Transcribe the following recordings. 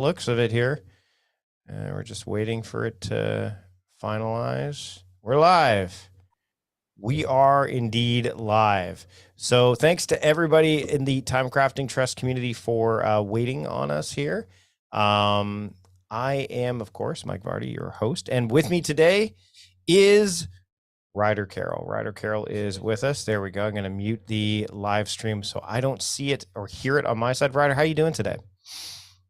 looks of it here. We're just waiting for it to finalize. We're live. We are indeed live. So thanks to everybody in the TimeCrafting Trust community for waiting on us here. I am, of course, Mike Vardy, your host. And with me today is Ryder Carroll. Ryder Carroll is with us. There we go. I'm going to mute the live stream so I don't see it or hear it on my side. Ryder, how are you doing today?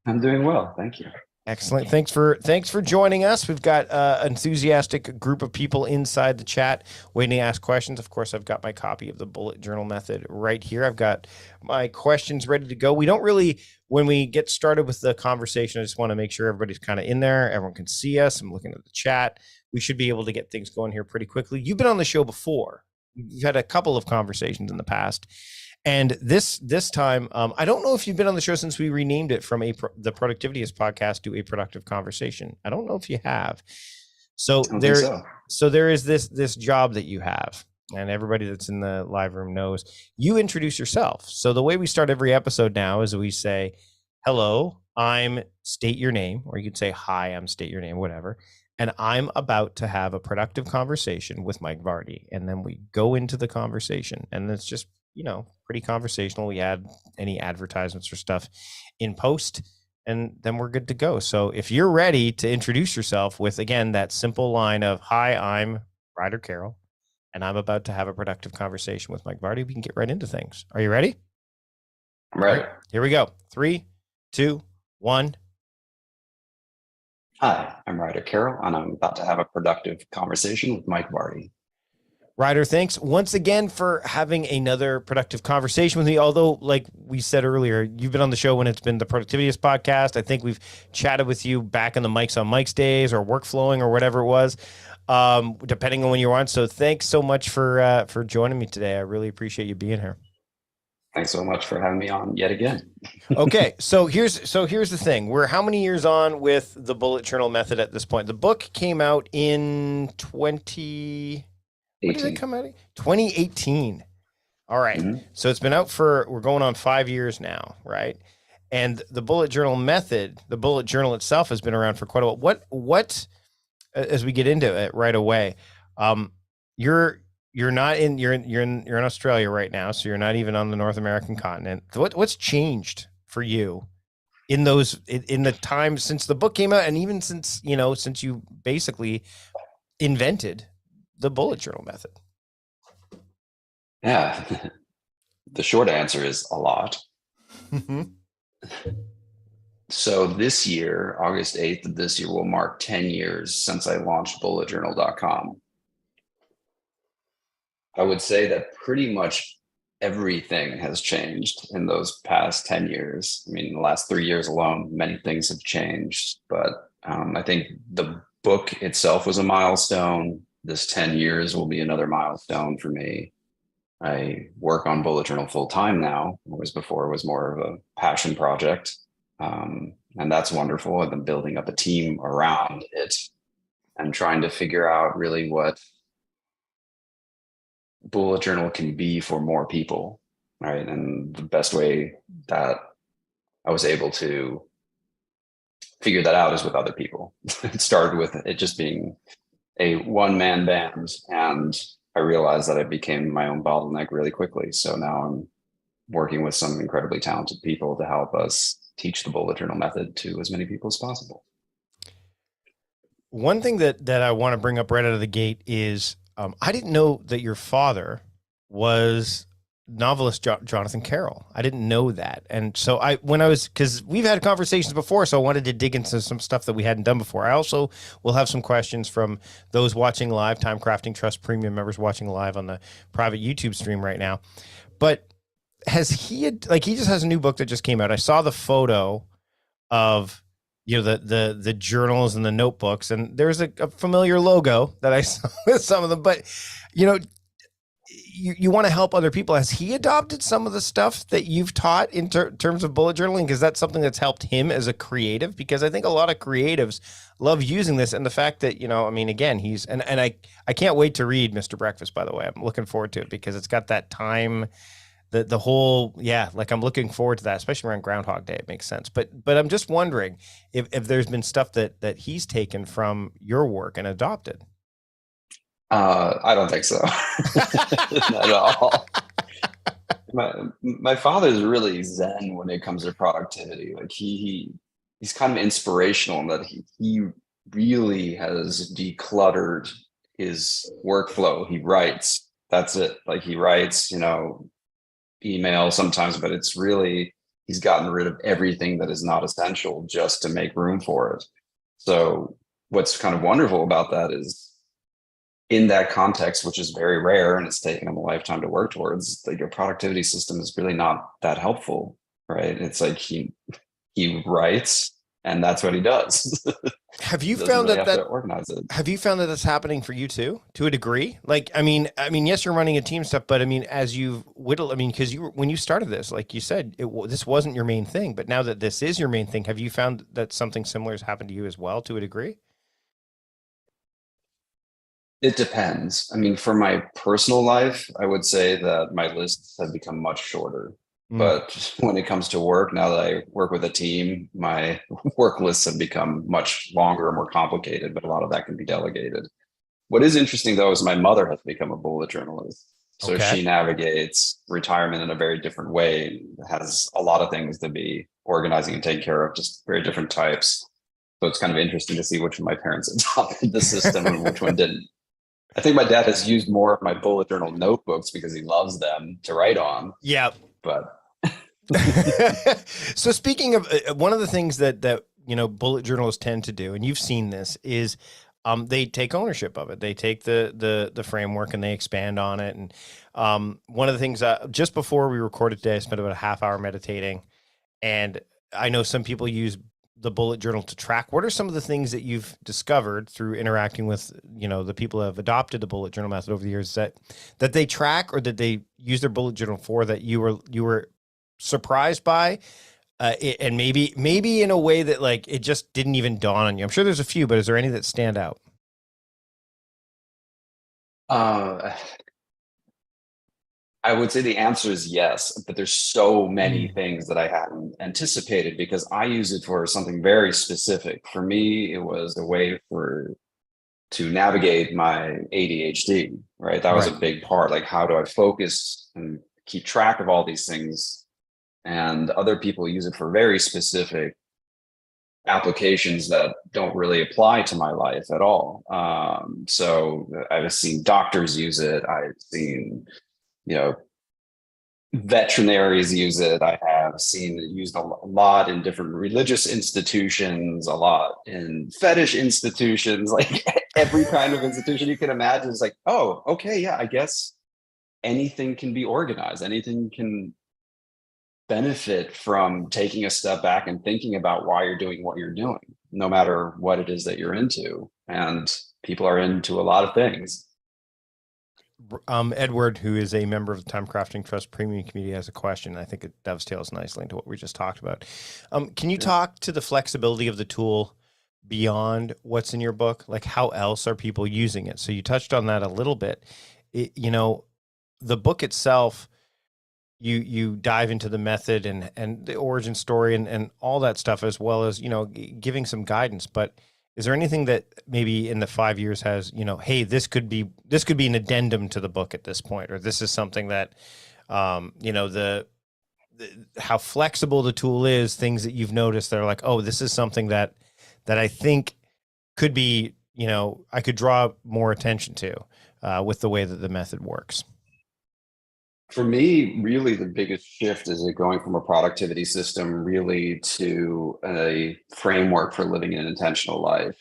I'm doing well. Thank you. Excellent. Thanks for joining us. We've got an enthusiastic group of people inside the chat waiting to ask questions. Of course, I've got my copy of the bullet journal method right here. I've got my questions ready to go. We don't really, when we get started with the conversation, I just want to make sure everybody's kind of in there. Everyone can see us. I'm looking at the chat. We should be able to get things going here pretty quickly. You've been on the show before. You've had a couple of conversations in the past. And this time, I don't know if you've been on the show since we renamed it from the Productivityist podcast to A Productive Conversation. I don't know if you have. So there is this job that you have, and everybody that's in the live room knows. You introduce yourself. So the way we start every episode now is we say, "Hello, I'm state your name," or you could say, "Hi, I'm state your name," whatever. And I'm about to have a productive conversation with Mike Vardy, and then we go into the conversation, and it's just, pretty conversational. We add any advertisements or stuff in post, and then we're good to go. So if you're ready to introduce yourself with, again, that simple line of, "Hi, I'm Ryder Carroll, and I'm about to have a productive conversation with Mike Vardy," we can get right into things. Are you ready? I'm ready. Right, here we go. 3, 2, 1. Hi, I'm Ryder Carroll, and I'm about to have a productive conversation with Mike Vardy. Ryder, thanks once again for having another productive conversation with me. Although, like we said earlier, you've been on the show when it's been the Productivityist podcast. I think we've chatted with you back in the Mike's on Mike's days or Workflowing or whatever it was, depending on when you're on. So thanks so much for joining me today. I really appreciate you being here. Thanks so much for having me on yet again. Okay, so here's the thing. We're how many years on with the bullet journal method at this point? The book came out in 2018. 2018. All right. Mm-hmm. So it's been out we're going on 5 years now, right? And the bullet journal method, the bullet journal itself has been around for quite a while. What as we get into it right away, you're in Australia right now, so you're not even on the North American continent. What's changed for you in the time since the book came out, and even since you basically invented the bullet journal method? Yeah, the short answer is a lot. Mm-hmm. So this year, August 8th of this year, will mark 10 years since I launched bulletjournal.com. I would say that pretty much everything has changed in those past 10 years. I mean, in the last 3 years alone, many things have changed, but I think the book itself was a milestone. This 10 years will be another milestone for me. I work on bullet journal full time now, whereas before it was more of a passion project. And that's wonderful. I've been building up a team around it and trying to figure out really what bullet journal can be for more people, right? And the best way that I was able to figure that out is with other people. It started with it just being a one-man band, and I realized that I became my own bottleneck really quickly. So now I'm working with some incredibly talented people to help us teach the bullet journal method to as many people as possible. One thing that I want to bring up right out of the gate is I didn't know that your father was novelist Jonathan Carroll. I didn't know that. And so because we've had conversations before, so I wanted to dig into some stuff that we hadn't done before. I also will have some questions from those watching live, TimeCrafting Trust Premium members watching live on the private YouTube stream right now. But he just has a new book that just came out. I saw the photo of the journals and the notebooks, and there's a familiar logo that I saw with some of them, but you want to help other people. Has he adopted some of the stuff that you've taught in terms of bullet journaling? Because that's something that's helped him as a creative, because I think a lot of creatives love using this. And the fact that, again, he's, and I can't wait to read Mr. Breakfast, by the way. I'm looking forward to it because it's got that time the whole, yeah, like I'm looking forward to that, especially around Groundhog Day. It makes sense. But I'm just wondering if there's been stuff that he's taken from your work and adopted. I don't think so. Not at all. My father's really zen when it comes to productivity. Like he's kind of inspirational in that he really has decluttered his workflow. He writes. That's it. Like he writes, email sometimes, but it's really he's gotten rid of everything that is not essential just to make room for it. So what's kind of wonderful about that is in that context, which is very rare and it's taken him a lifetime to work towards, like your productivity system is really not that helpful, right? It's like he writes and that's what he does. Have you Doesn't found really that have to organize it. have you found that that's happening for you too, to a degree? Like, I mean, yes, you're running a team stuff, but I mean, as you've whittled, I mean, because when you started this, like you said, this wasn't your main thing, but now that this is your main thing, have you found that something similar has happened to you as well, to a degree? It depends. I mean, for my personal life, I would say that my lists have become much shorter. Mm. But when it comes to work, now that I work with a team, my work lists have become much longer and more complicated, but a lot of that can be delegated. What is interesting though is my mother has become a bullet journalist. So Okay. she navigates retirement in a very different way, has a lot of things to be organizing and taking care of, just very different types. So it's kind of interesting to see which of my parents adopted the system and which one didn't. I think my dad has used more of my bullet journal notebooks because he loves them to write on. Yeah. But So speaking of one of the things that bullet journalists tend to do, and you've seen this, is they take ownership of it. They take the framework and they expand on it. And one of the things just before we recorded today, I spent about a half hour meditating, and I know some people use the bullet journal to track. What are some of the things that you've discovered through interacting with the people who have adopted the bullet journal method over the years that they track or that they use their bullet journal for, that you were surprised by, and maybe in a way that like it just didn't even dawn on you? I'm sure there's a few, but is there any that stand out? uh, I would say the answer is yes, but there's so many things that I hadn't anticipated because I use it for something very specific. For me, it was a way to navigate my ADHD, right? That was a Right. big part. Like, how do I focus and keep track of all these things? And other people use it for very specific applications that don't really apply to my life at all. So I've seen doctors use it. I've seen, you know, veterinaries use it. I have seen it used a lot in different religious institutions, a lot in fetish institutions, like every kind of institution you can imagine. It's like, oh, okay, yeah, I guess anything can be organized. Anything can benefit from taking a step back and thinking about why you're doing what you're doing, no matter what it is that you're into. And people are into a lot of things. Edward, who is a member of the TimeCrafting Trust Premium community, has a question. I think it dovetails nicely into what we just talked about. Can you talk to the flexibility of the tool beyond what's in your book? Like, how else are people using it? So you touched on that a little bit. The book itself, you dive into the method and the origin story and all that stuff, as well as giving some guidance. But is there anything that maybe in the 5 years has, hey, this could be an addendum to the book at this point, or this is something that how flexible the tool is, things that you've noticed that are like, oh, this is something that I think could be, I could draw more attention to with the way that the method works? For me, really the biggest shift is it going from a productivity system really to a framework for living an intentional life.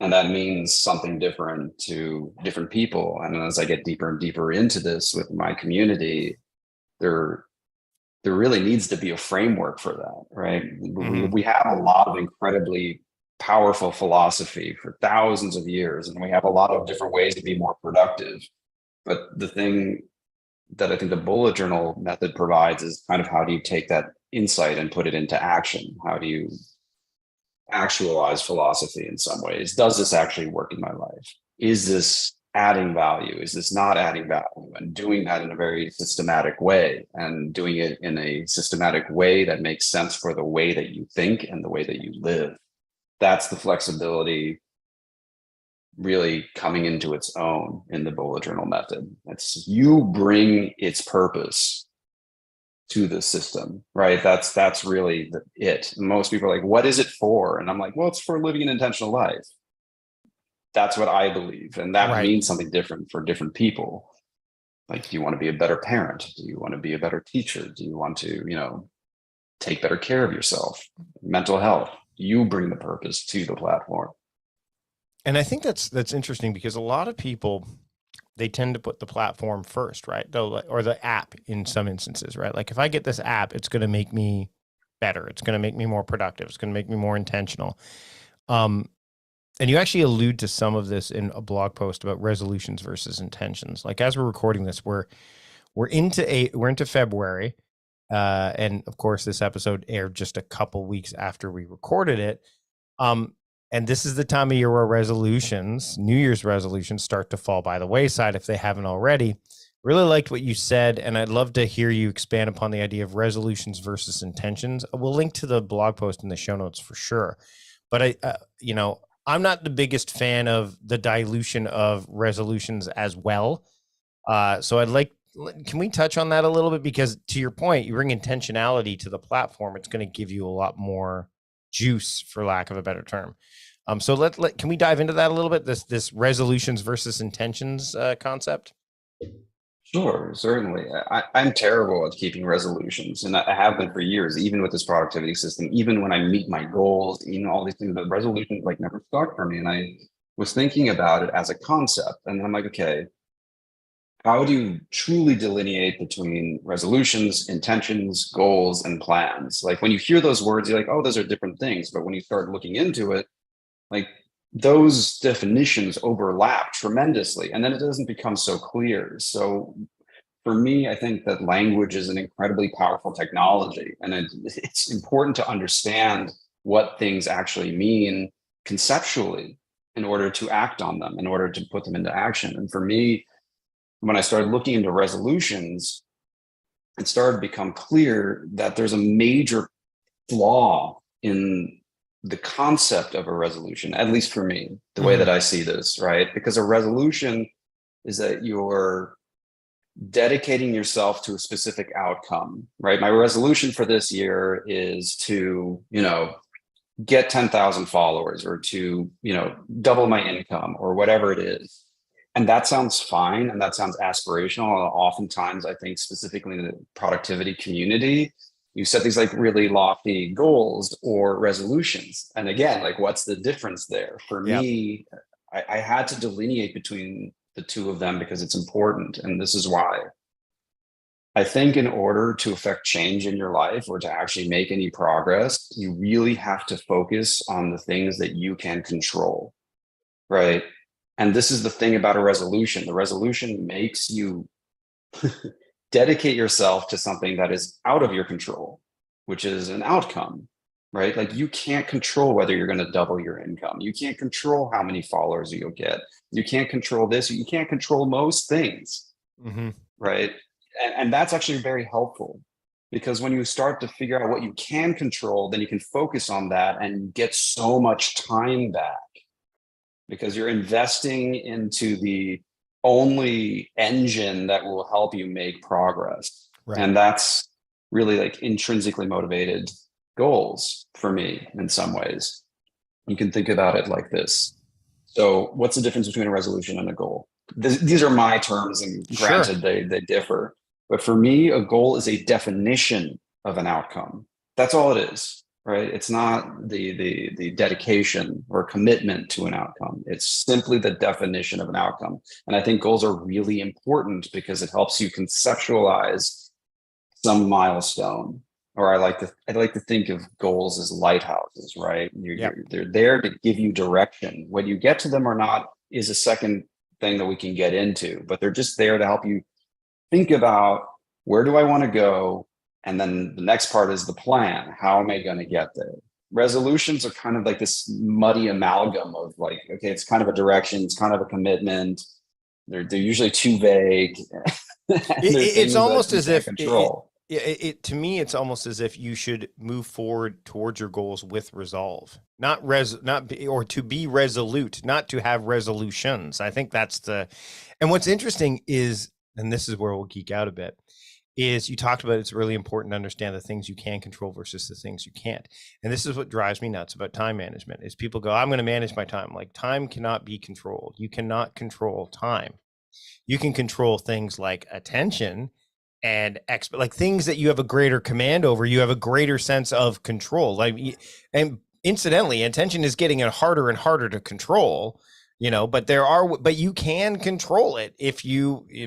And that means something different to different people. And as I get deeper and deeper into this with my community, there really needs to be a framework for that, right? We have a lot of incredibly powerful philosophy for thousands of years, and we have a lot of different ways to be more productive. But the thing that I think the bullet journal method provides is kind of how do you take that insight and put it into action? How do you actualize philosophy in some ways? Does this actually work in my life? Is this adding value? Is this not adding value? And doing that in a very systematic way, and doing it in a systematic way that makes sense for the way that you think and the way that you live. That's the flexibility really coming into its own in the bullet journal method. It's you bring its purpose to the system, right? That's really it. Most people are like, what is it for? And I'm like, well, it's for living an intentional life. That's what I believe. And that means something different for different people. Like, do you want to be a better parent? Do you want to be a better teacher? Do you want to, take better care of yourself? Mental health. You bring the purpose to the platform. And I think that's interesting, because a lot of people, they tend to put the platform first, right? Or the app in some instances, right? Like, if I get this app, it's going to make me better. It's going to make me more productive. It's going to make me more intentional. And you actually allude to some of this in a blog post about resolutions versus intentions. Like, as we're recording this, we're into February, and of course, this episode aired just a couple weeks after we recorded it. And this is the time of year where New Year's resolutions, start to fall by the wayside if they haven't already. Really liked what you said, and I'd love to hear you expand upon the idea of resolutions versus intentions. We'll link to the blog post in the show notes for sure. But I'm not the biggest fan of the dilution of resolutions as well. So can we touch on that a little bit? Because to your point, you bring intentionality to the platform. It's going to give you a lot more juice, for lack of a better term. So can we dive into that a little bit? This resolutions versus intentions concept? Sure, certainly. I'm terrible at keeping resolutions, and I have been for years, even with this productivity system. Even when I meet my goals, all these things, the resolutions never stuck for me. And I was thinking about it as a concept, and I'm like, okay, how do you truly delineate between resolutions, intentions, goals, and plans? Like, when you hear those words, you're like, oh, those are different things. But when you start looking into it, those definitions overlap tremendously, and then it doesn't become so clear. So for me, I think that language is an incredibly powerful technology, and it's important to understand what things actually mean conceptually in order to act on them, in order to put them into action. And for me, when I started looking into resolutions, it started to become clear that there's a major flaw in the concept of a resolution, at least for me, the way that I see this, right? Because a resolution is that you're dedicating yourself to a specific outcome, right? My resolution for this year is to, get 10,000 followers, or to, double my income, or whatever it is. And that sounds fine, and that sounds aspirational. Oftentimes, I think specifically in the productivity community, you set these really lofty goals or resolutions. And again, what's the difference there? For me, I had to delineate between the two of them because it's important. And this is why. I think in order to affect change in your life, or to actually make any progress, you really have to focus on the things that you can control, right? And this is the thing about a resolution. The resolution makes you dedicate yourself to something that is out of your control, which is an outcome, right? You can't control whether you're going to double your income. You can't control how many followers you'll get. You can't control this. You can't control most things, right? And that's actually very helpful, because when you start to figure out what you can control, then you can focus on that and get so much time back, because you're investing into the only engine that will help you make progress. Right. And that's really intrinsically motivated goals for me in some ways. You can think about it like this. So what's the difference between a resolution and a goal? These are my terms, and granted, they differ. But for me, a goal is a definition of an outcome. That's all it is. Right? It's not the dedication or commitment to an outcome. It's simply the definition of an outcome. And I think goals are really important because it helps you conceptualize some milestone. Or I like to think of goals as lighthouses, right? They're there to give you direction. Whether you get to them or not is a second thing that we can get into, but they're just there to help you think about, where do I want to go? And then the next part is the plan. How am I going to get there? Resolutions are kind of this muddy amalgam of okay, it's kind of a direction, it's kind of a commitment, they're usually too vague. It's almost as if control. To me, it's almost as if you should move forward towards your goals with resolve, or to be resolute, not to have resolutions. I think that's and what's interesting is, and this is where we'll geek out a bit, is you talked about it's really important to understand the things you can control versus the things you can't. And this is what drives me nuts about time management is people go, I'm going to manage my time. Like, time cannot be controlled. You cannot control time. You can control things like attention and like things that you have a greater command over. You have a greater sense of control. Like, and incidentally, attention is getting harder and harder to control, but you can control it if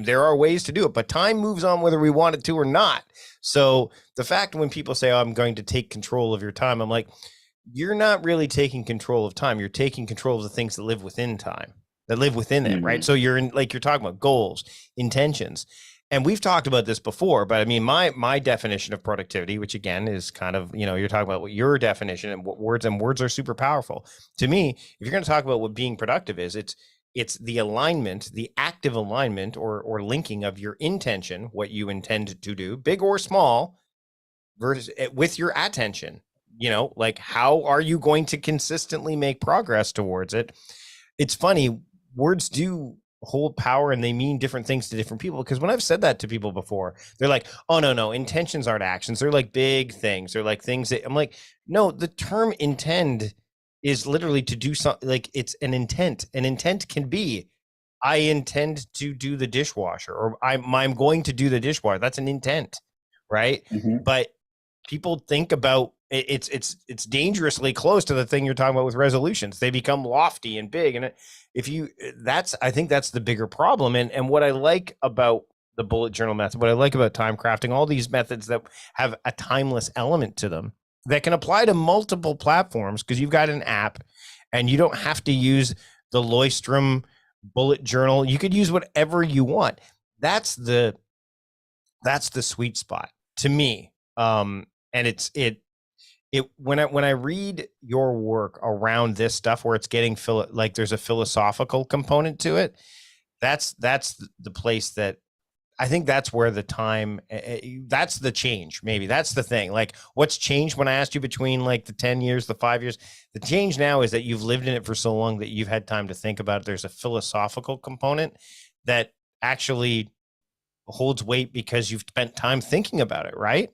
there are ways to do it, but time moves on whether we want it to or not. So the fact when people say, oh, I'm going to take control of your time, I'm like, you're not really taking control of time. You're taking control of the things that live within time, that live within it, right? So you're you're talking about goals, intentions. And we've talked about this before, but I mean, my definition of productivity, which again is kind of, you're talking about what your definition and words are super powerful. To me, if you're going to talk about what being productive is, it's the alignment, the active alignment or linking of your intention, what you intend to do, big or small, versus with your attention. Like, how are you going to consistently make progress towards it? It's funny, words do hold power and they mean different things to different people, because when I've said that to people before, they're like, oh no, intentions aren't actions. They're like big things. They're like things that I'm like, no, the term intend is literally to do something. Like, it's an intent. An intent can be, I intend to do the dishwasher, or I'm going to do the dishwasher. That's an intent, right? But people think about it's dangerously close to the thing you're talking about with resolutions. They become lofty and big, and I think that's the bigger problem. And what I like about the bullet journal method, what I like about time crafting, all these methods that have a timeless element to them that can apply to multiple platforms, because you've got an app and you don't have to use the LIVESTREAM bullet journal. You could use whatever you want. That's the sweet spot to me. And when I read your work around this stuff where it's getting like there's a philosophical component to it, that's the place that I think that's where the time, that's the change. Maybe that's the thing. Like, what's changed when I asked you between like the 10 years, the 5 years, the change now is that you've lived in it for so long that you've had time to think about it. There's a philosophical component that actually holds weight because you've spent time thinking about it, right?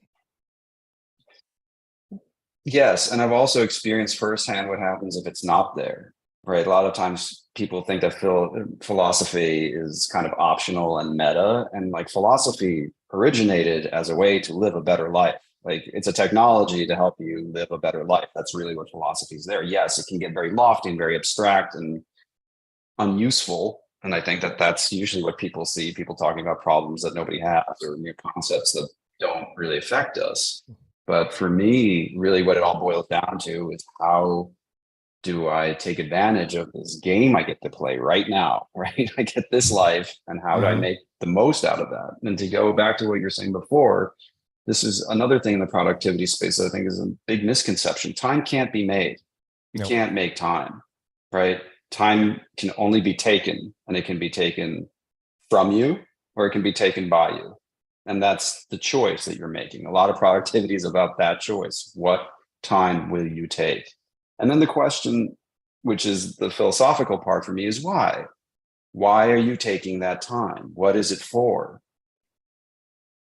Yes. And I've also experienced firsthand what happens if it's not there, right? A lot of times people think that philosophy is kind of optional and meta, and like philosophy originated as a way to live a better life. Like, it's a technology to help you live a better life. That's really what philosophy is there. Yes, it can get very lofty and very abstract and unuseful. And I think that that's usually what people see, people talking about problems that nobody has, or new concepts that don't really affect us. But for me, really what it all boils down to is, how do I take advantage of this game I get to play right now, right? I get this life, and how do I make the most out of that? And to go back to what you're saying before, this is another thing in the productivity space that I think is a big misconception. Time can't be made. You can't make time, right? Time can only be taken, and it can be taken from you, or it can be taken by you. And that's the choice that you're making. A lot of productivity is about that choice. What time will you take? And then the question, which is the philosophical part for me, is why? Why are you taking that time? What is it for?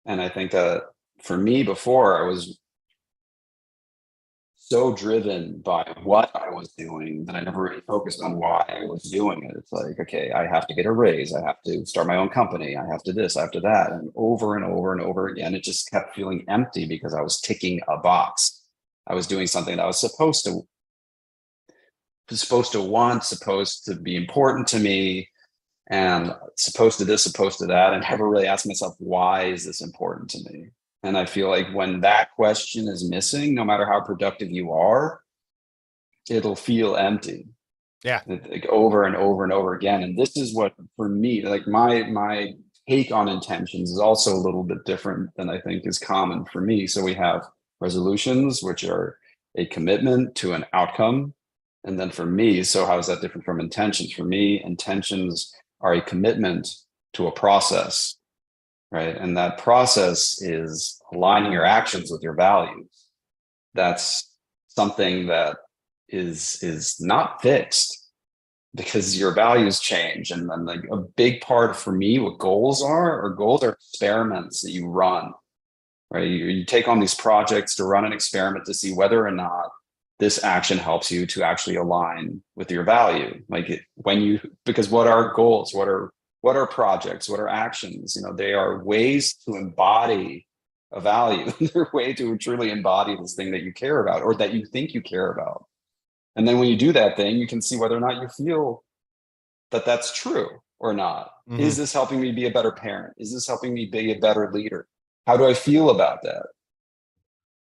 And I think that for me, before, I was so driven by what I was doing that I never really focused on why I was doing it. It's like, okay, I have to get a raise. I have to start my own company. I have to this, I have to that. And over and over and over again, it just kept feeling empty because I was ticking a box. I was doing something that I was supposed to want, supposed to be important to me, and supposed to this, supposed to that. And never really asked myself, why is this important to me? And I feel like when that question is missing, no matter how productive you are, it'll feel empty. Yeah. Like over and over and over again. And this is what, for me, like my take on intentions is also a little bit different than I think is common for me. So we have resolutions, which are a commitment to an outcome. And then for me, so how is that different from intentions? For me, intentions are a commitment to a process, right? And that process is aligning your actions with your values. That's something that is not fixed, because your values change. And then like a big part for me, what goals are experiments that you run, right? You take on these projects to run an experiment to see whether or not this action helps you to actually align with your value. Because what are goals? What are projects? What are actions? They are ways to embody a value. They're a way to truly embody this thing that you care about or that you think you care about. And then when you do that thing, you can see whether or not you feel that that's true or not. Mm-hmm. Is this helping me be a better parent? Is this helping me be a better leader? How do I feel about that?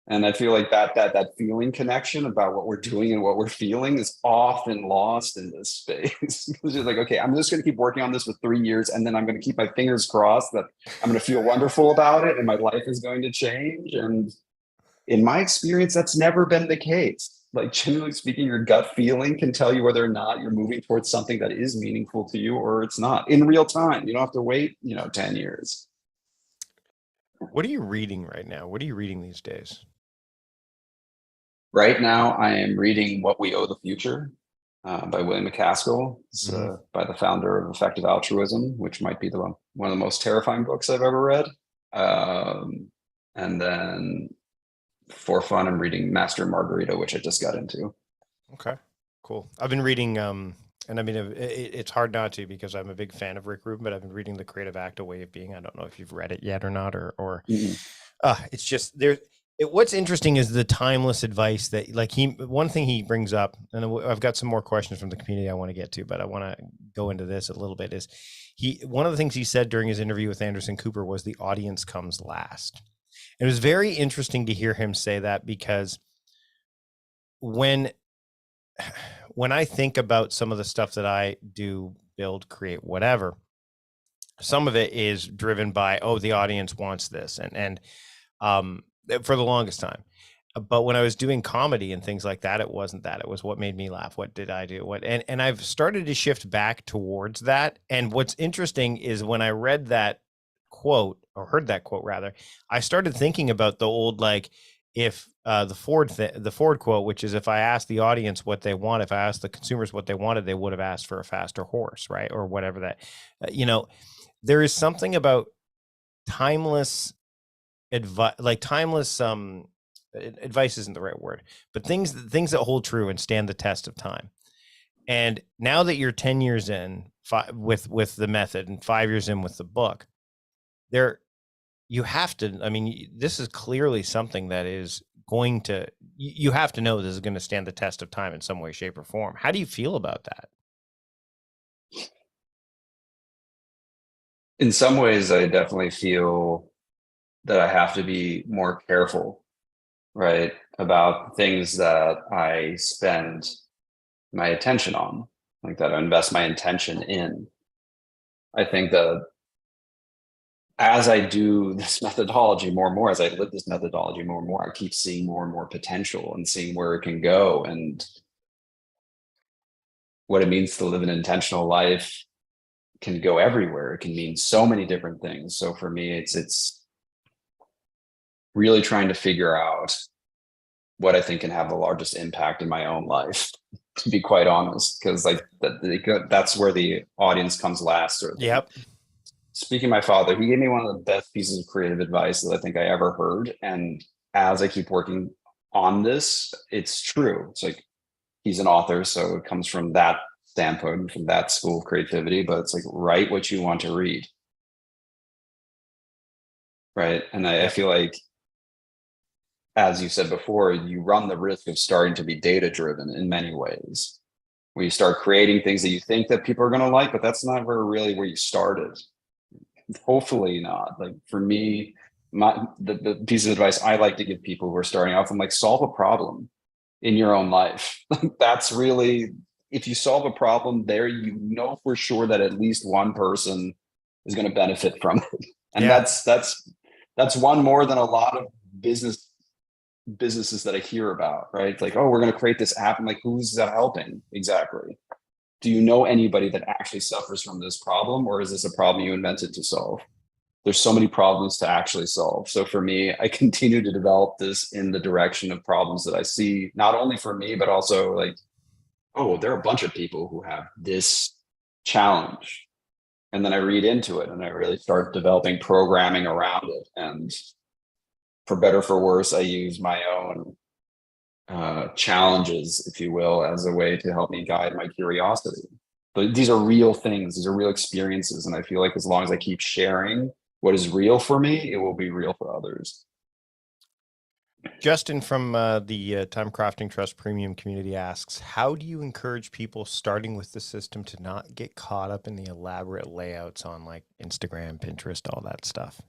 And I feel like that feeling connection about what we're doing and what we're feeling is often lost in this space. It's just like, okay, I'm just going to keep working on this for 3 years, and then I'm going to keep my fingers crossed that I'm going to feel wonderful about it and my life is going to change. And in my experience, that's never been the case. Like, generally speaking, your gut feeling can tell you whether or not you're moving towards something that is meaningful to you or it's not in real time. You don't have to wait, 10 years. What are you reading right now? What are you reading these days? Right now, I am reading What We Owe the Future by William McCaskill. It's by the founder of Effective Altruism, which might be one of the most terrifying books I've ever read. And then for fun, I'm reading Master and Margarita, which I just got into. Okay, cool. I've been reading, and I mean, it's hard not to, because I'm a big fan of Rick Rubin, but I've been reading The Creative Act, A Way of Being. I don't know if you've read it yet or not, or it's just there. What's interesting is the timeless advice that, like, one thing he brings up, and I've got some more questions from the community I want to get to, but I want to go into this a little bit, is one of the things he said during his interview with Anderson Cooper was the audience comes last. It was very interesting to hear him say that, because when I think about some of the stuff that I do, build, create, whatever, some of it is driven by, the audience wants this. And for the longest time. But when I was doing comedy and things like that, it wasn't that. It was what made me laugh. What did I do? And I've started to shift back towards that. And what's interesting is when I read that quote, or heard that quote rather, I started thinking about the old, like, if the Ford quote, which is, if I asked the audience what they want, if I asked the consumers what they wanted, they would have asked for a faster horse, right? Or whatever that, there is something about timeless advice, like timeless advice isn't the right word, but things that hold true and stand the test of time. And now that you're 10 years in with the method and 5 years in with the book, you have to, I mean, this is clearly something that is going to, you have to know this is going to stand the test of time in some way, shape, or form. How do you feel about that? In some ways, I definitely feel that I have to be more careful, right, about things that I spend my attention on, like that I invest my intention in. I think that as I do this methodology more and more, as I live this methodology more and more, I keep seeing more and more potential and seeing where it can go and what it means to live an intentional life can go everywhere. It can mean so many different things. So for me, it's really trying to figure out what I think can have the largest impact in my own life, to be quite honest, because that's where the audience comes last. Yep. Speaking of my father, he gave me one of the best pieces of creative advice that I think I ever heard. And as I keep working on this, it's true. It's like, he's an author, so it comes from that standpoint, from that school of creativity, but it's like, write what you want to read. Right. And I feel like, as you said before, you run the risk of starting to be data driven in many ways, where you start creating things that you think that people are going to like, but that's not where you started. Hopefully not. Like, for me, the piece of advice I like to give people who are starting off, I'm like, solve a problem in your own life. That's really, if you solve a problem there, for sure that at least one person is going to benefit from it. And that's one more than a lot of businesses that I hear about, right? Like, oh, we're going to create this app. I'm like, who's that helping exactly? do you know anybody that actually suffers from this problem, or is this a problem you invented to solve? There's so many problems to actually solve. So for me, I continue to develop this in the direction of problems that I see, not only for me, but also like, oh, there are a bunch of people who have this challenge. And then I read into it and I really start developing programming around it. And for better, for worse, I use my own challenges, if you will, as a way to help me guide my curiosity. But these are real things, these are real experiences. And I feel like as long as I keep sharing what is real for me, it will be real for others. Justin from the TimeCrafting Trust Premium community asks, how do you encourage people starting with the system to not get caught up in the elaborate layouts on like Instagram, Pinterest, all that stuff?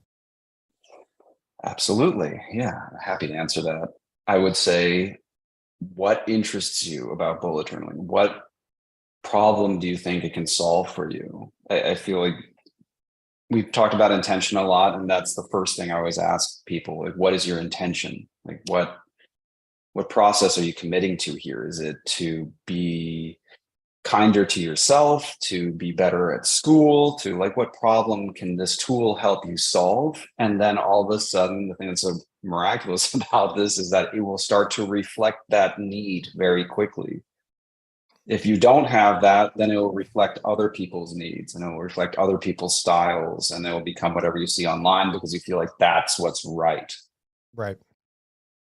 Absolutely. Yeah, happy to answer that. I would say, what interests you about bullet journaling? What problem do you think it can solve for you? I feel like we've talked about intention a lot, and that's the first thing I always ask people, like, what is your intention? Like, what process are you committing to here? Is it to be kinder to yourself, to be better at school, to like, what problem can this tool help you solve? And then all of a sudden, the thing that's so miraculous about this is that it will start to reflect that need very quickly. If you don't have that, then it will reflect other people's needs, and it will reflect other people's styles, and it will become whatever you see online because you feel like that's what's right. Right.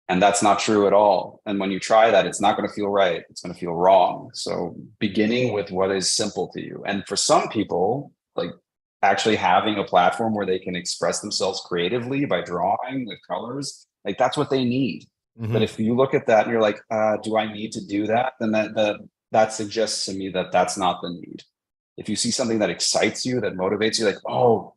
And that's not true at all. And when you try that, it's not going to feel right. It's going to feel wrong. So beginning with what is simple to you. And for some people, like actually having a platform where they can express themselves creatively by drawing with colors, like that's what they need. Mm-hmm. But if you look at that and you're like, do I need to do that? Then that suggests to me that that's not the need. If you see something that excites you, that motivates you, like, oh,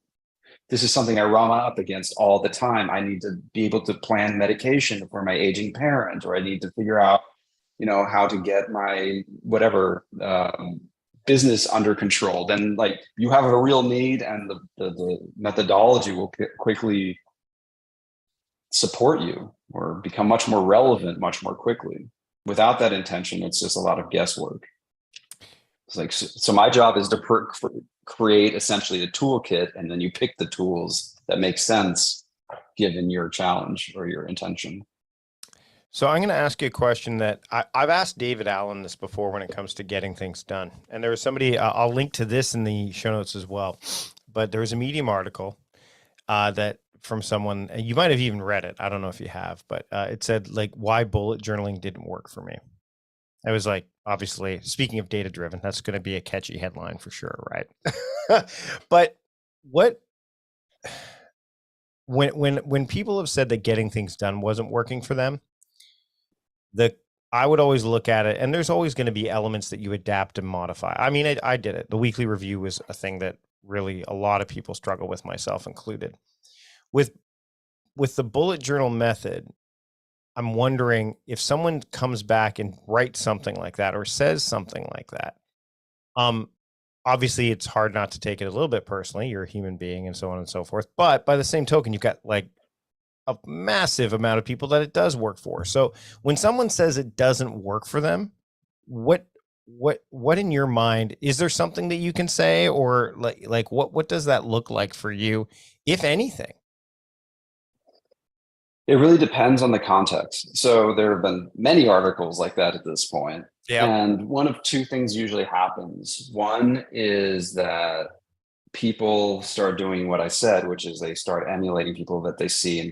this is something I run up against all the time. I need to be able to plan medication for my aging parent, or I need to figure out, how to get my whatever business under control. Then, like, you have a real need, and the methodology will quickly support you or become much more relevant much more quickly. Without that intention, it's just a lot of guesswork. It's like, so my job is to create essentially a toolkit, and then you pick the tools that make sense given your challenge or your intention. So I'm going to ask you a question that I've asked David Allen this before when it comes to getting things done. And there was somebody, I'll link to this in the show notes as well, but there was a Medium article that from someone, you might have even read it. I don't know if you have, but it said like why bullet journaling didn't work for me. I was like, obviously, speaking of data driven, that's going to be a catchy headline for sure, right? But when people have said that getting things done wasn't working for them, I would always look at it, and there's always going to be elements that you adapt and modify. I mean, I did it. The weekly review was a thing that really a lot of people struggle with, myself included. With the bullet journal method, I'm wondering if someone comes back and writes something like that or says something like that. Obviously it's hard not to take it a little bit personally. You're a human being and so on and so forth. But by the same token, you've got like a massive amount of people that it does work for. So when someone says it doesn't work for them, what in your mind, is there something that you can say, or like what does that look like for you, if anything? It really depends on the context. So there have been many articles like that at this point. Yeah. And one of two things usually happens. One is that people start doing what I said, which is they start emulating people that they see and,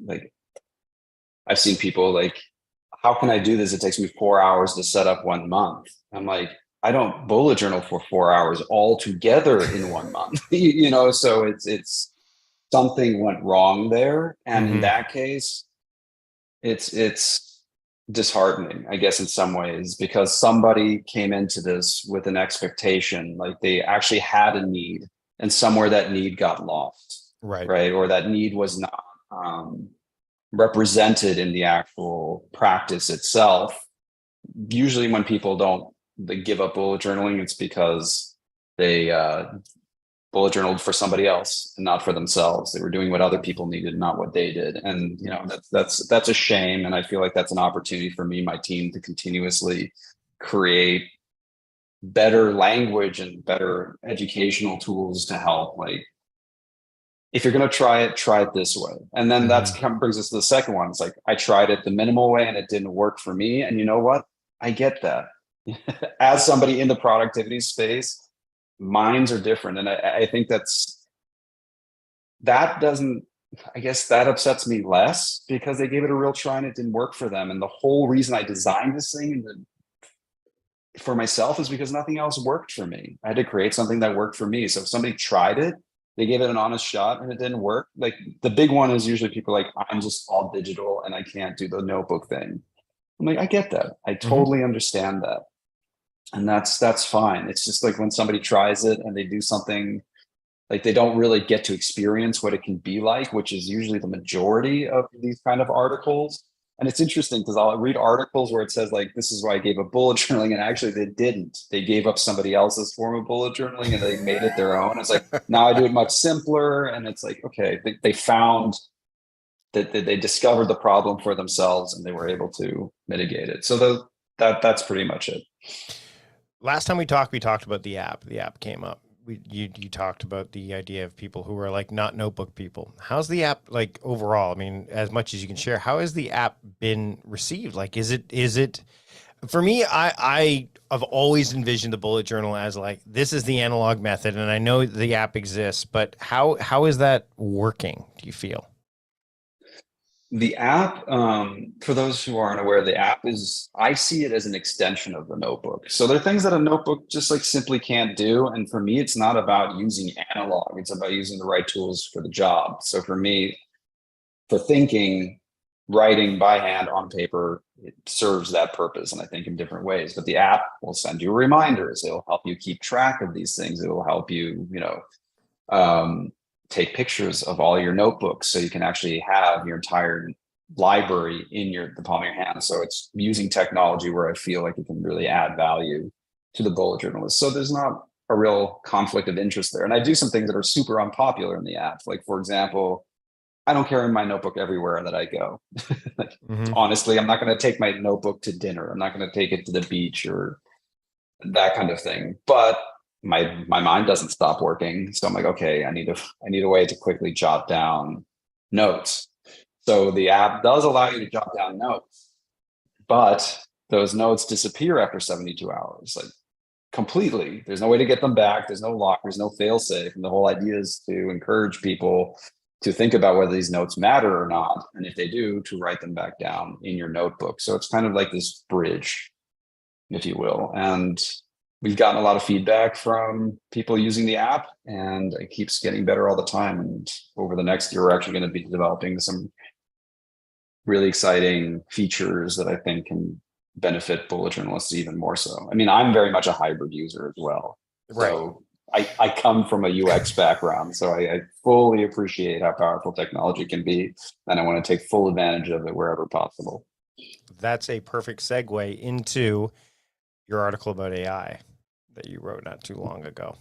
like I've seen people like, how can I do this? It takes me 4 hours to set up 1 month. I'm like, I don't bullet journal for 4 hours all together in 1 month, so it's something went wrong there. And in that case, it's disheartening, I guess, in some ways, because somebody came into this with an expectation, like they actually had a need, and somewhere that need got lost, right? Or that need was not represented in the actual practice itself. Usually when people they give up bullet journaling, it's because they bullet journaled for somebody else and not for themselves. They were doing what other people needed, not what they did. And that's a shame. And I feel like that's an opportunity for me, my team, to continuously create better language and better educational tools to help. Like, if you're going to try it this way. And then that's brings us to the second one. It's like, I tried it the minimal way and it didn't work for me. And you know what? I get that. As somebody in the productivity space, minds are different. And I think that doesn't, I guess that upsets me less, because they gave it a real try and it didn't work for them. And the whole reason I designed this thing for myself is because nothing else worked for me. I had to create something that worked for me. So if somebody tried it, they gave it an honest shot and it didn't work. Like, the big one is usually people like, I'm just all digital and I can't do the notebook thing. I'm like, I get that. I totally understand that. And that's fine. It's just like when somebody tries it and they do something, like, they don't really get to experience what it can be like, which is usually the majority of these kind of articles. And it's interesting because I'll read articles where it says, like, this is why I gave up bullet journaling. And actually they didn't. They gave up somebody else's form of bullet journaling and they made it their own. It's like, now I do it much simpler. And it's like, okay, they found that they discovered the problem for themselves and they were able to mitigate it. So that's pretty much it. Last time we talked about the app. The app came up. You talked about the idea of people who are like not notebook people. How's the app like overall? I mean, as much as you can share, how has the app been received? Like, is it for me? I've always envisioned the bullet journal as like, this is the analog method, and I know the app exists, but how is that working? Do you feel? The app, for those who aren't aware, the app is, I see it as an extension of the notebook. So there are things that a notebook just like simply can't do. And for me, it's not about using analog. It's about using the right tools for the job. So for me, for thinking, writing by hand on paper, it serves that purpose. And I think in different ways, but the app will send you reminders. It'll help you keep track of these things. It will help you, take pictures of all your notebooks so you can actually have your entire library in the palm of your hand. So it's using technology where I feel like it can really add value to the bullet journalist. So there's not a real conflict of interest there. And I do some things that are super unpopular in the app. Like, for example, I don't carry my notebook everywhere that I go. Like, honestly, I'm not going to take my notebook to dinner. I'm not going to take it to the beach or that kind of thing. But my mind doesn't stop working. So I'm like, okay, I need a way to quickly jot down notes. So the app does allow you to jot down notes, but those notes disappear after 72 hours, like completely. There's no way to get them back. There's no lock, there's no fail safe. And the whole idea is to encourage people to think about whether these notes matter or not. And if they do, to write them back down in your notebook. So it's kind of like this bridge, if you will. And we've gotten a lot of feedback from people using the app, and it keeps getting better all the time. And over the next year, we're actually going to be developing some really exciting features that I think can benefit bullet journalists even more so. I mean, I'm very much a hybrid user as well. Right. So I come from a UX background, so I fully appreciate how powerful technology can be, and I want to take full advantage of it wherever possible. That's a perfect segue into your article about AI that you wrote not too long ago.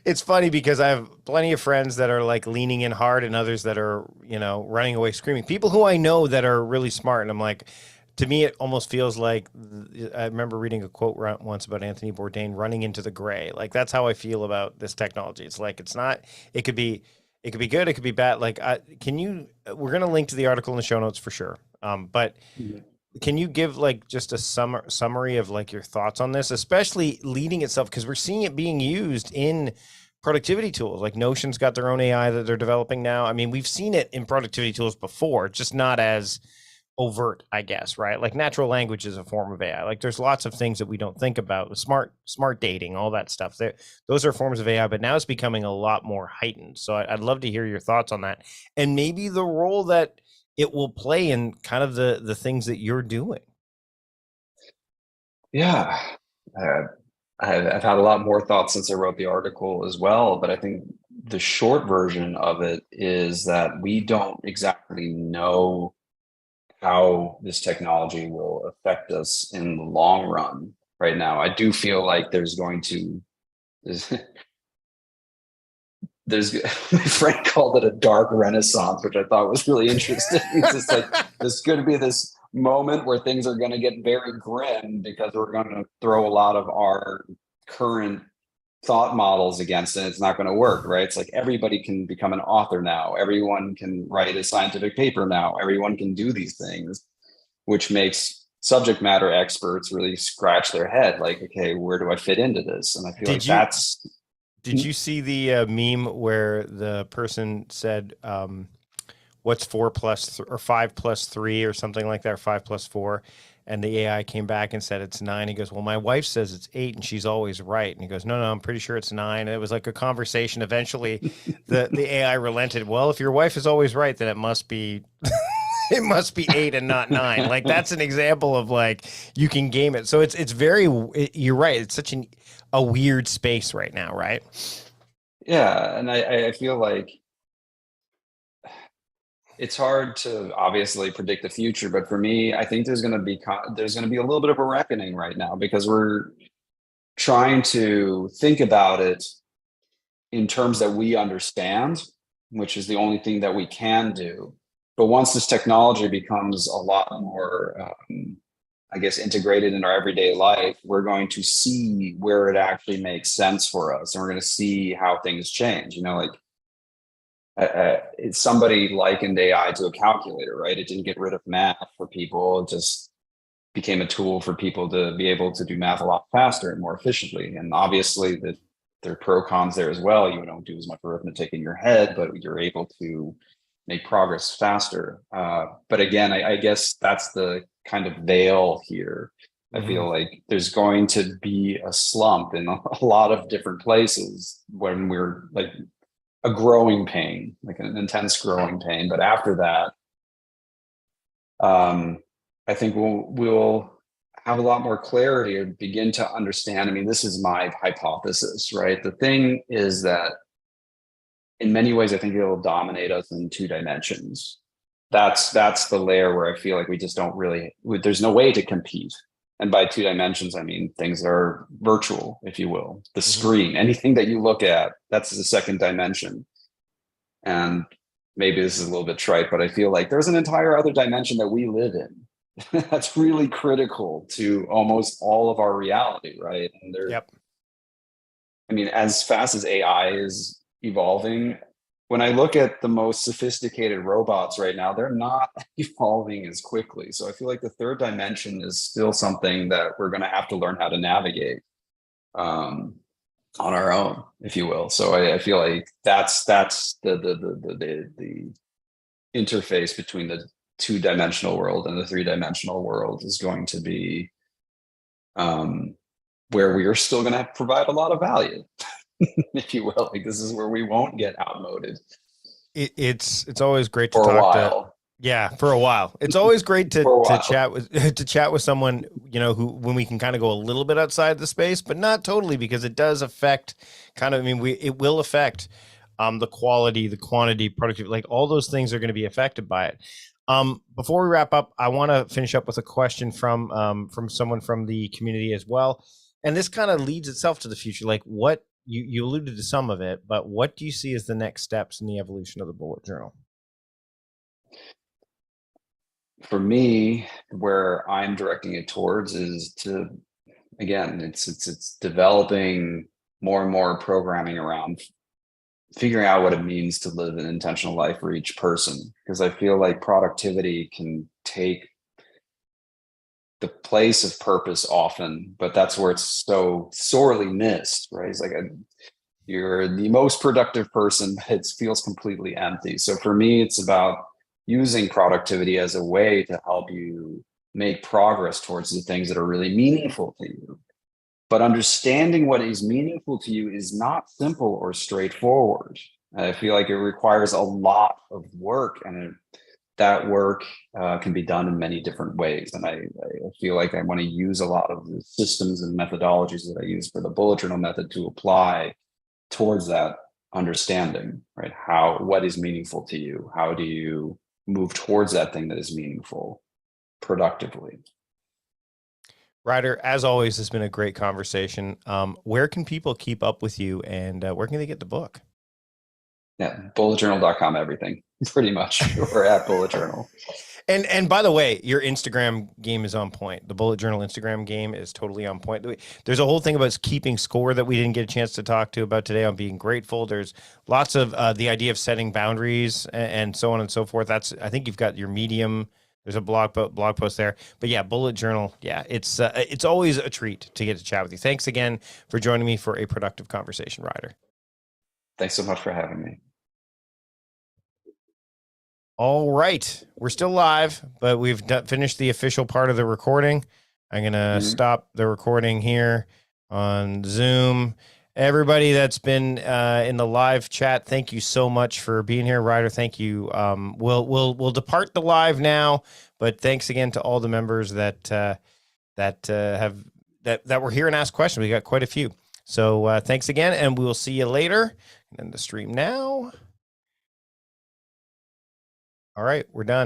It's funny because I have plenty of friends that are like leaning in hard and others that are, running away screaming. People who I know that are really smart. And I'm like, to me, it almost feels like, I remember reading a quote once about Anthony Bourdain running into the gray. Like, that's how I feel about this technology. It's like, it could be good. It could be bad. Like, we're going to link to the article in the show notes for sure. But can you give like just a summary of like your thoughts on this, especially leading itself? Because we're seeing it being used in productivity tools. Like Notion's got their own AI that they're developing now. I mean, we've seen it in productivity tools before, just not as overt, I guess, right? Like natural language is a form of AI. Like there's lots of things that we don't think about, smart dating, all that stuff. Those are forms of AI, but now it's becoming a lot more heightened. So I'd love to hear your thoughts on that, and maybe the role that it will play in kind of the things that you're doing. Yeah, I've had a lot more thoughts since I wrote the article as well, but I think the short version of it is that we don't exactly know how this technology will affect us in the long run right now. I do feel like there's my friend called it a dark renaissance, which I thought was really interesting. It's just like, there's going to be this moment where things are going to get very grim because we're going to throw a lot of our current thought models against it. It's not going to work, right? It's like everybody can become an author now. Everyone can write a scientific paper now. Everyone can do these things, which makes subject matter experts really scratch their head like, okay, where do I fit into this? And I feel like that's... Did you see the meme where the person said, what's 4 plus or 5 plus 3 or something like that, or 5 plus 4? And the AI came back and said it's 9. He goes, well, my wife says it's 8 and she's always right. And he goes, no, I'm pretty sure it's 9. And it was like a conversation. Eventually the AI relented. Well, if your wife is always right, then it must be it must be 8 and not 9. Like, that's an example of like, you can game it. So it's very, you're right. It's such a weird space right now, right? Yeah. And I feel like it's hard to obviously predict the future, but for me, I think there's going to be a little bit of a reckoning right now, because we're trying to think about it in terms that we understand, which is the only thing that we can do. But once this technology becomes a lot more, I guess, integrated in our everyday life, we're going to see where it actually makes sense for us, and we're going to see how things change. You know, like, somebody likened AI to a calculator, right? It didn't get rid of math for people. It just became a tool for people to be able to do math a lot faster and more efficiently. And obviously there are pro cons there as well. You don't do as much arithmetic in your head, but you're able to make progress faster. But again, I guess that's the kind of veil here. I feel like there's going to be a slump in a lot of different places when we're like a growing pain, like an intense growing pain. But after that, I think we'll have a lot more clarity or begin to understand. I mean, this is my hypothesis, right? The thing is that in many ways, I think it'll dominate us in 2 dimensions. That's the layer where I feel like we just don't really, there's no way to compete. And by 2 dimensions, I mean things that are virtual, if you will. The screen, anything that you look at, that's the 2nd dimension. And maybe this is a little bit trite, but I feel like there's an entire other dimension that we live in that's really critical to almost all of our reality, right? And I mean, as fast as AI is evolving, when I look at the most sophisticated robots right now, they're not evolving as quickly. So I feel like the 3rd dimension is still something that we're going to have to learn how to navigate on our own, if you will. So I feel like that's the interface between the 2-dimensional world and the 3-dimensional world is going to be where we are still going to provide a lot of value. If you will, like, this is where we won't get outmoded. It's always great to for talk a while. for a while. It's always great to chat with someone, you know, who, when we can kind of go a little bit outside the space, but not totally, because it does affect kind of, I mean, it will affect the quality, the quantity, productivity, like all those things are going to be affected by it. Before we wrap up, I want to finish up with a question from someone from the community as well. And this kind of leads itself to the future. Like, what you alluded to some of it, but what do you see as the next steps in the evolution of the bullet journal? For me, where I'm directing it towards is to, again, it's developing more and more programming around figuring out what it means to live an intentional life for each person. Because I feel like productivity can take the place of purpose often, but that's where it's so sorely missed, right? It's like you're the most productive person, but it feels completely empty. So for me, it's about using productivity as a way to help you make progress towards the things that are really meaningful to you. But understanding what is meaningful to you is not simple or straightforward. I feel like it requires a lot of work, and that work can be done in many different ways. And I feel like I want to use a lot of the systems and methodologies that I use for the bullet journal method to apply towards that understanding, right? What is meaningful to you? How do you move towards that thing that is meaningful productively? Ryder, as always, it's been a great conversation. Where can people keep up with you, and where can they get the book? Yeah, bulletjournal.com, everything, pretty much. We're at Bullet Journal. And by the way, your Instagram game is on point. The Bullet Journal Instagram game is totally on point. There's a whole thing about keeping score that we didn't get a chance to talk to about today on being grateful. There's lots of the idea of setting boundaries and so on and so forth. I think you've got your Medium. There's a blog post there. But yeah, Bullet Journal. Yeah, it's always a treat to get to chat with you. Thanks again for joining me for a productive conversation, Ryder. Thanks so much for having me. All right. We're still live, but we've finished the official part of the recording. I'm going to stop the recording here on Zoom. Everybody that's been in the live chat, thank you so much for being here. Ryder, thank you. We'll depart the live now, but thanks again to all the members that were here and asked questions. We got quite a few. So thanks again, and we will see you later. And then the stream now. All right, we're done.